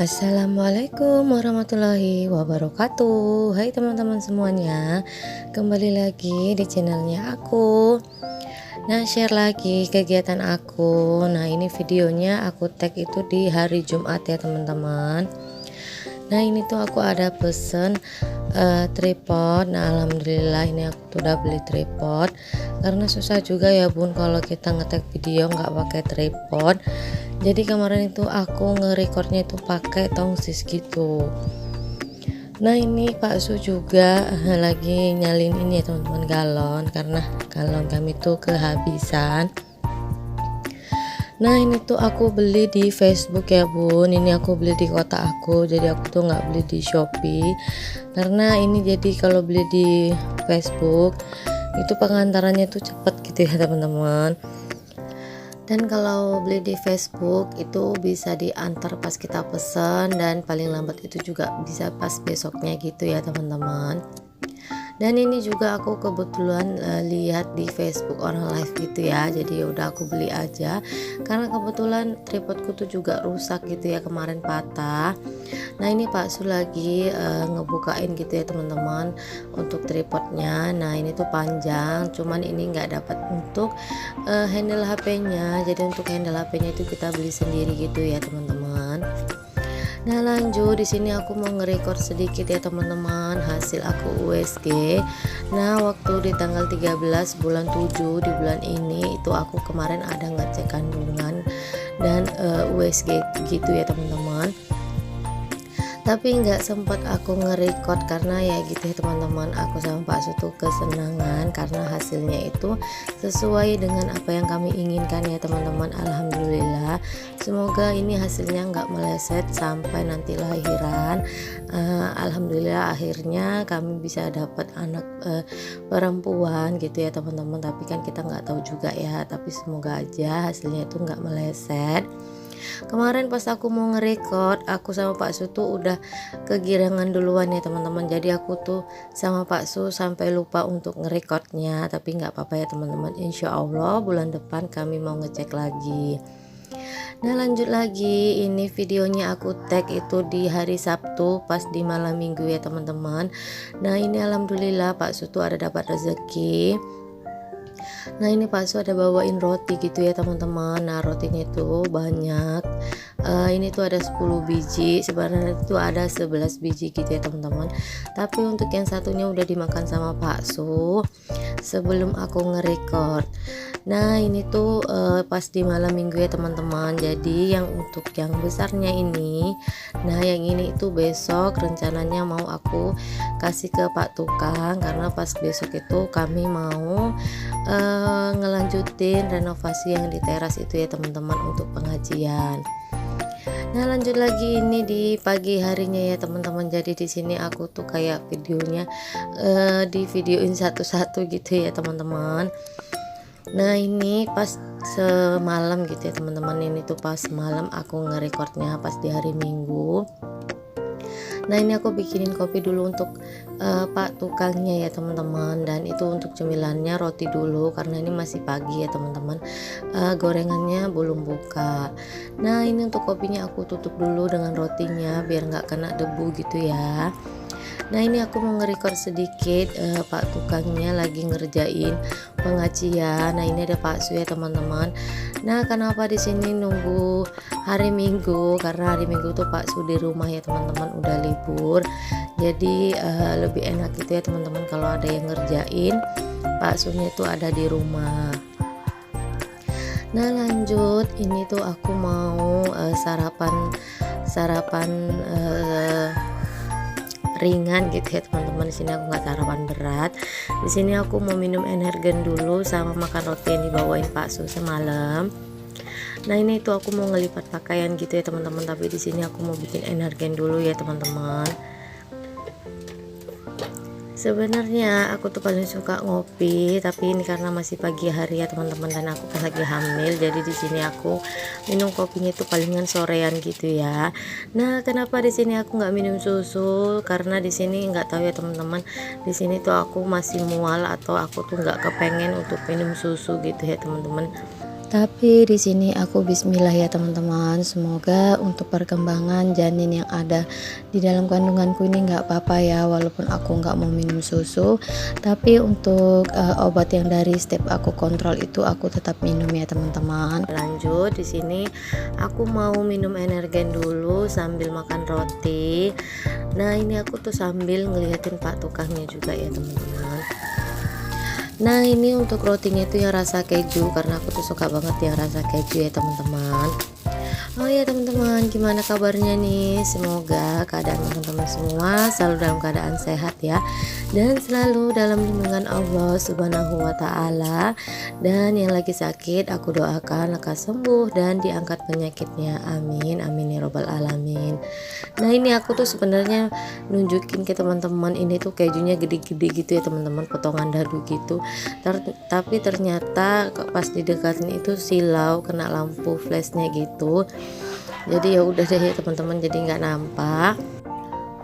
Assalamualaikum warahmatullahi wabarakatuh. Hai teman-teman semuanya, kembali lagi di channelnya aku. Nah, share lagi kegiatan aku. Nah, ini videonya aku tag itu di hari Jumat ya teman-teman. Nah, ini tuh aku ada pesen tripod. Nah, alhamdulillah ini aku tuh udah beli tripod, karena susah juga ya bun kalau kita ngetek video nggak pakai tripod. Jadi kemarin itu aku nge-recordnya itu pakai tongsis gitu. Nah, ini Pak Su juga lagi nyalin ini ya teman-teman, galon, karena galon kami tuh kehabisan. Nah, ini tuh aku beli di Facebook ya bun. Ini aku beli di kota aku, jadi aku tuh nggak beli di Shopee, karena ini jadi kalau beli di Facebook itu pengantarannya tuh cepet gitu ya teman-teman. Dan kalau beli di Facebook itu bisa diantar pas kita pesen, dan paling lambat itu juga bisa pas besoknya gitu ya teman-teman. Dan ini juga aku kebetulan lihat di Facebook orang live gitu ya, jadi udah aku beli aja, karena kebetulan tripodku tuh juga rusak gitu ya, kemarin patah. Nah, ini Pak Su lagi ngebukain gitu ya teman-teman untuk tripodnya. Nah, ini tuh panjang, cuman ini nggak dapat untuk handle HP-nya, jadi untuk handle HP-nya itu kita beli sendiri gitu ya teman-teman. Nah, lanjut di sini aku mau nge-record sedikit ya teman-teman hasil aku USG. Nah, waktu di tanggal 13 bulan 7 di bulan ini itu aku kemarin ada ngecek kandungan dan USG gitu ya teman-teman. Tapi nggak sempat aku nge-record karena ya gitu ya teman-teman, aku sama Pak Su tuh kesenangan karena hasilnya itu sesuai dengan apa yang kami inginkan ya teman-teman. Alhamdulillah, semoga ini hasilnya nggak meleset sampai nanti lahiran. Alhamdulillah akhirnya kami bisa dapat anak perempuan gitu ya teman-teman, tapi kan kita nggak tahu juga ya, tapi semoga aja hasilnya itu nggak meleset. Kemarin pas aku mau nge-record, aku sama Pak Su tuh udah kegirangan duluan ya teman-teman. Jadi aku tuh sama Pak Su sampai lupa untuk nge-recordnya, tapi nggak apa-apa ya teman-teman. Insya Allah bulan depan kami mau ngecek lagi. Nah, lanjut lagi, ini videonya aku tag itu di hari Sabtu pas di malam minggu ya teman-teman. Nah, ini alhamdulillah Pak Su tuh ada dapat rezeki. Nah, ini Pak Su ada bawain roti gitu ya teman-teman. Nah, rotinya itu banyak, ini tuh ada 10 biji, sebenarnya itu ada 11 biji gitu ya teman-teman, tapi untuk yang satunya udah dimakan sama Pak Su sebelum aku nge-record. Nah, ini tuh pas di malam minggu ya teman-teman. Jadi yang untuk yang besarnya ini, nah yang ini itu besok rencananya mau aku kasih ke Pak Tukang, karena pas besok itu kami mau ngelanjutin renovasi yang di teras itu ya teman-teman untuk pengajian. Nah, lanjut lagi ini di pagi harinya ya teman-teman. Jadi di sini aku tuh kayak videonya di videoin satu-satu gitu ya teman-teman. Nah, ini pas semalam gitu ya teman-teman, ini tuh pas malam aku nge-recordnya pas di hari Minggu. Nah, ini aku bikinin kopi dulu untuk Pak Tukangnya ya teman-teman, dan itu untuk cemilannya roti dulu karena ini masih pagi ya teman-teman, gorengannya belum buka. Nah, ini untuk kopinya aku tutup dulu dengan rotinya biar nggak kena debu gitu ya. Nah, ini aku mau nge-record sedikit, Pak Tukangnya lagi ngerjain pengajian. Nah, ini ada Pak Su ya teman-teman. Nah, kenapa di sini nunggu hari Minggu? Karena hari Minggu tuh Pak Su di rumah ya teman-teman, udah libur. Jadi lebih enak gitu ya teman-teman kalau ada yang ngerjain. Pak Su-nya itu ada di rumah. Nah, lanjut ini tuh aku mau sarapan ringan gitu ya teman-teman. Di sini aku nggak sarapan berat. Di sini aku mau minum energen dulu sama makan roti yang dibawain Pak Su semalam. Nah, ini tuh aku mau ngelipat pakaian gitu ya teman-teman, tapi di sini aku mau bikin energen dulu ya teman-teman. Sebenarnya aku tuh paling suka ngopi, tapi ini karena masih pagi hari ya teman-teman, dan aku kan lagi hamil, jadi di sini aku minum kopinya itu palingan sorean gitu ya. Nah, kenapa di sini aku nggak minum susu? Karena di sini nggak tahu ya teman-teman, di sini tuh aku masih mual atau aku tuh nggak kepengen untuk minum susu gitu ya teman-teman. Tapi di sini aku bismillah ya teman-teman, semoga untuk perkembangan janin yang ada di dalam kandunganku ini nggak apa-apa ya, walaupun aku nggak mau minum susu, tapi untuk obat yang dari step aku kontrol itu aku tetap minum ya teman-teman. Lanjut di sini aku mau minum energen dulu sambil makan roti. Nah ini aku tuh sambil ngeliatin pak tukangnya juga ya teman-teman. Nah ini untuk rotinya itu yang rasa keju, karena aku tuh suka banget yang rasa keju ya teman-teman. Oh ya teman-teman, gimana kabarnya nih? Semoga keadaan teman-teman semua selalu dalam keadaan sehat ya, dan selalu dalam lindungan Allah Subhanahu wa Ta'ala. Dan yang lagi sakit aku doakan lekas sembuh dan diangkat penyakitnya, amin amin ya robbal alamin. Nah ini aku tuh sebenarnya nunjukin ke teman-teman, ini tuh kejunya gede-gede gitu ya teman-teman, potongan dadu gitu. Tapi ternyata pas didekatin itu silau, kena lampu flashnya gitu. Jadi ya udah deh ya teman-teman, jadi nggak nampak.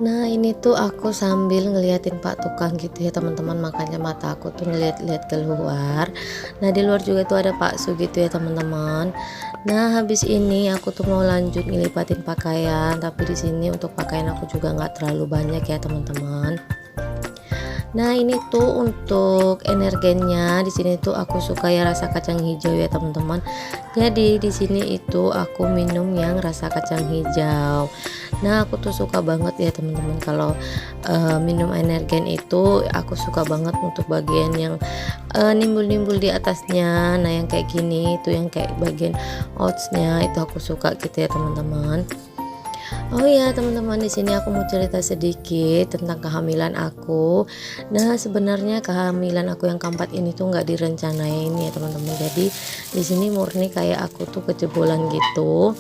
Nah ini tuh aku sambil ngeliatin pak tukang gitu ya teman-teman, makanya mata aku tuh ngeliat-liat keluar. Nah di luar juga tuh ada Pak Su gitu ya teman-teman. Nah habis ini aku tuh mau lanjut ngelipatin pakaian, tapi di sini untuk pakaian aku juga nggak terlalu banyak ya teman-teman. Nah ini tuh untuk energennya, di sini tuh aku suka ya rasa kacang hijau ya teman-teman. Jadi di sini itu aku minum yang rasa kacang hijau. Nah aku tuh suka banget ya teman-teman kalau minum energen itu, aku suka banget untuk bagian yang nimbul-nimbul di atasnya. Nah yang kayak gini itu yang kayak bagian oatsnya itu aku suka gitu ya teman-teman. Oh ya teman-teman, di sini aku mau cerita sedikit tentang kehamilan aku. Nah sebenarnya kehamilan aku yang keempat ini tuh nggak direncanain ya teman-teman. Jadi di sini murni kayak aku tuh kejebolan gitu.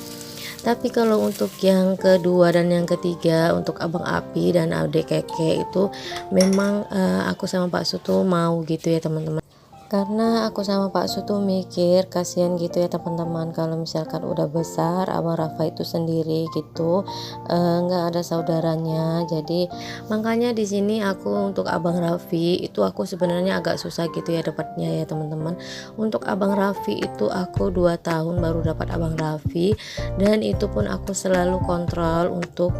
Tapi kalau untuk yang kedua dan yang ketiga, untuk abang Api dan adik Keke itu memang aku sama Pak Su tuh mau gitu ya teman-teman. Karena aku sama Pak Su tuh mikir kasihan gitu ya teman-teman, kalau misalkan udah besar abang Rafa itu sendiri gitu, nggak ada saudaranya. Jadi makanya di sini aku untuk abang Raffi itu aku sebenarnya agak susah gitu ya dapatnya ya teman-teman. Untuk abang Raffi itu aku 2 tahun baru dapat abang Raffi, dan itu pun aku selalu kontrol untuk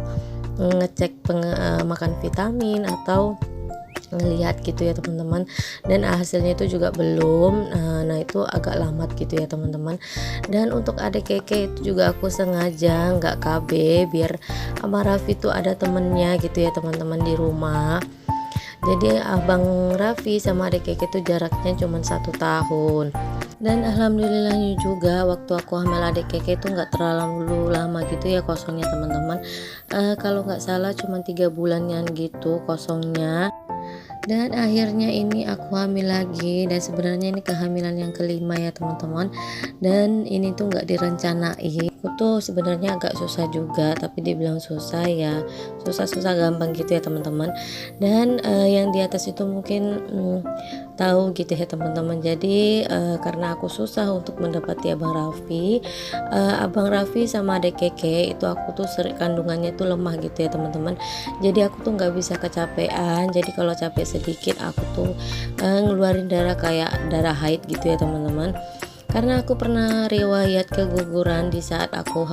ngecek makan vitamin atau ngelihat gitu ya teman-teman, dan hasilnya itu juga belum. Nah itu agak lambat gitu ya teman-teman. Dan untuk adik Keke itu juga aku sengaja nggak KB biar Abang Raffi tuh ada temennya gitu ya teman-teman di rumah. Jadi abang Raffi sama adik Keke itu jaraknya cuma 1 tahun. Dan alhamdulillahnya juga waktu aku hamil adik Keke itu nggak terlalu lama gitu ya kosongnya teman-teman. Kalau nggak salah cuma 3 bulanan gitu kosongnya. Dan akhirnya ini aku hamil lagi, dan sebenarnya ini kehamilan yang kelima ya teman-teman. Dan ini tuh nggak direncanain. Aku tuh sebenarnya agak susah juga, tapi dibilang susah ya susah-susah gampang gitu ya teman-teman. Dan yang di atas itu mungkin tahu gitu ya teman-teman. Jadi karena aku susah untuk mendapati abang Raffi, abang Raffi sama adik Keke itu aku tuh kandungannya tuh lemah gitu ya teman-teman. Jadi aku tuh nggak bisa kecapean. Jadi kalau capek sedikit aku tuh ngeluarin darah kayak darah haid gitu ya teman-teman. Karena aku pernah riwayat keguguran di saat aku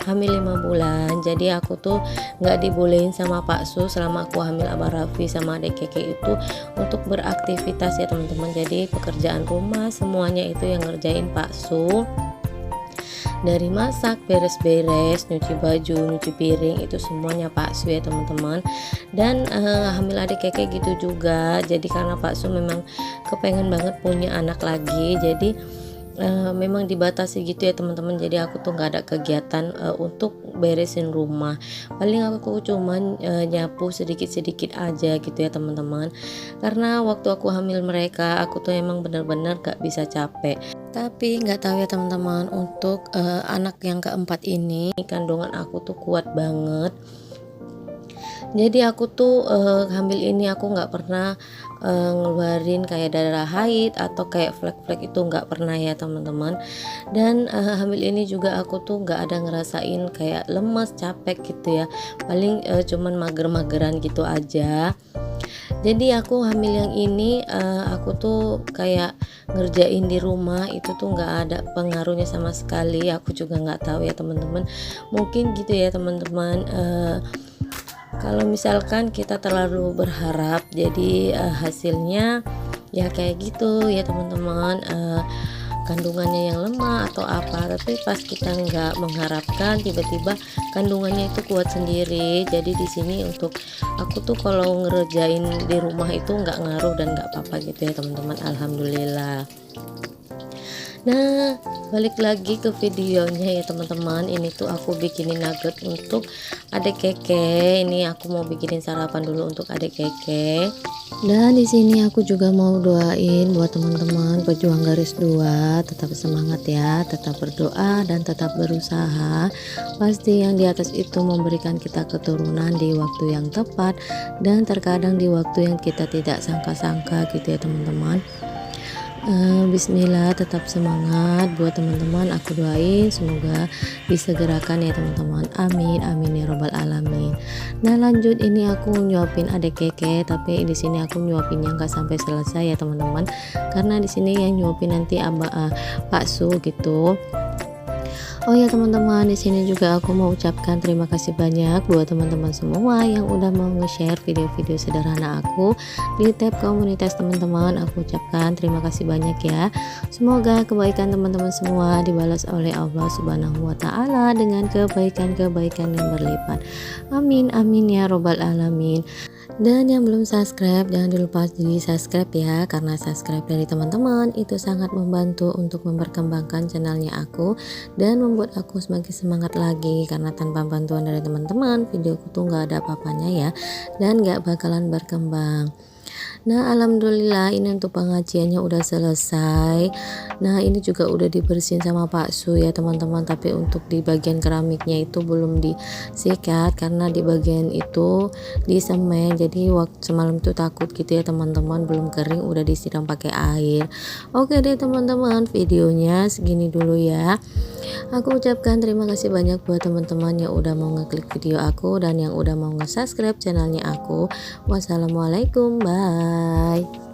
hamil 5 bulan. Jadi aku tuh nggak dibolehin sama Pak Su selama aku hamil abang Raffi sama adik Keke itu untuk beraktivitas ya teman-teman. Jadi pekerjaan rumah semuanya itu yang ngerjain Pak Su, dari masak, beres-beres, nyuci baju, nyuci piring, itu semuanya Pak Su ya teman-teman. Dan hamil adik Keke gitu juga. Jadi karena Pak Su memang kepengen banget punya anak lagi, jadi memang dibatasi gitu ya teman-teman. Jadi aku tuh nggak ada kegiatan untuk beresin rumah. Paling aku cuman nyapu sedikit-sedikit aja gitu ya teman-teman. Karena waktu aku hamil mereka aku tuh emang bener-bener gak bisa capek. Tapi nggak tahu ya teman-teman, untuk anak yang keempat ini kandungan aku tuh kuat banget. Jadi aku tuh hamil ini aku nggak pernah ngeluarin kayak darah haid atau kayak flek-flek, itu nggak pernah ya teman-teman. Dan hamil ini juga aku tuh nggak ada ngerasain kayak lemes, capek gitu ya. Paling cuman mager-mageran gitu aja. Jadi aku hamil yang ini aku tuh kayak ngerjain di rumah itu tuh nggak ada pengaruhnya sama sekali. Aku juga nggak tahu ya teman-teman, mungkin gitu ya teman-teman. Kalau misalkan kita terlalu berharap jadi hasilnya ya kayak gitu ya teman-teman, kandungannya yang lemah atau apa, tapi pas kita nggak mengharapkan tiba-tiba kandungannya itu kuat sendiri. Jadi di sini untuk aku tuh kalau ngerjain di rumah itu nggak ngaruh dan nggak apa-apa gitu ya teman-teman, alhamdulillah. Nah, balik lagi ke videonya ya teman-teman. Ini tuh aku bikinin nugget untuk adik Keke. Ini aku mau bikinin sarapan dulu untuk adik Keke. Dan di sini aku juga mau doain buat teman-teman pejuang garis 2, tetap semangat ya, tetap berdoa dan tetap berusaha. Pasti yang di atas itu memberikan kita keturunan di waktu yang tepat dan terkadang di waktu yang kita tidak sangka-sangka gitu ya teman-teman. Bismillah, tetap semangat buat teman-teman. Aku doain semoga disegerakan ya teman-teman, amin amin ya robbal alamin. Nah lanjut, ini aku nyuapin adik Keke, tapi di sini aku nyuapinnya nggak sampai selesai ya teman-teman, karena di sini yang nyuapin nanti Pak Su gitu. Oh ya teman-teman, di sini juga aku mau ucapkan terima kasih banyak buat teman-teman semua yang udah mau nge-share video-video sederhana aku di tab komunitas teman-teman. Aku ucapkan terima kasih banyak ya. Semoga kebaikan teman-teman semua dibalas oleh Allah Subhanahu wa taala dengan kebaikan-kebaikan yang berlipat. Amin amin ya robbal alamin. Dan yang belum subscribe jangan lupa di subscribe ya, karena subscribe dari teman-teman itu sangat membantu untuk memperkembangkan channelnya aku dan membuat aku semakin semangat lagi, karena tanpa bantuan dari teman-teman videoku tuh nggak ada apa-apanya ya dan nggak bakalan berkembang. Nah alhamdulillah ini untuk pengajiannya udah selesai. Nah ini juga udah dibersihin sama Pak Su ya teman-teman, tapi untuk di bagian keramiknya itu belum disikat karena di bagian itu di semen, jadi waktu semalam itu takut gitu ya teman-teman, belum kering udah disiram pakai air. Oke deh teman-teman, videonya segini dulu ya. Aku ucapkan terima kasih banyak buat teman-teman yang udah mau ngeklik video aku dan yang udah mau nge-subscribe channelnya aku. Wassalamualaikum, bye.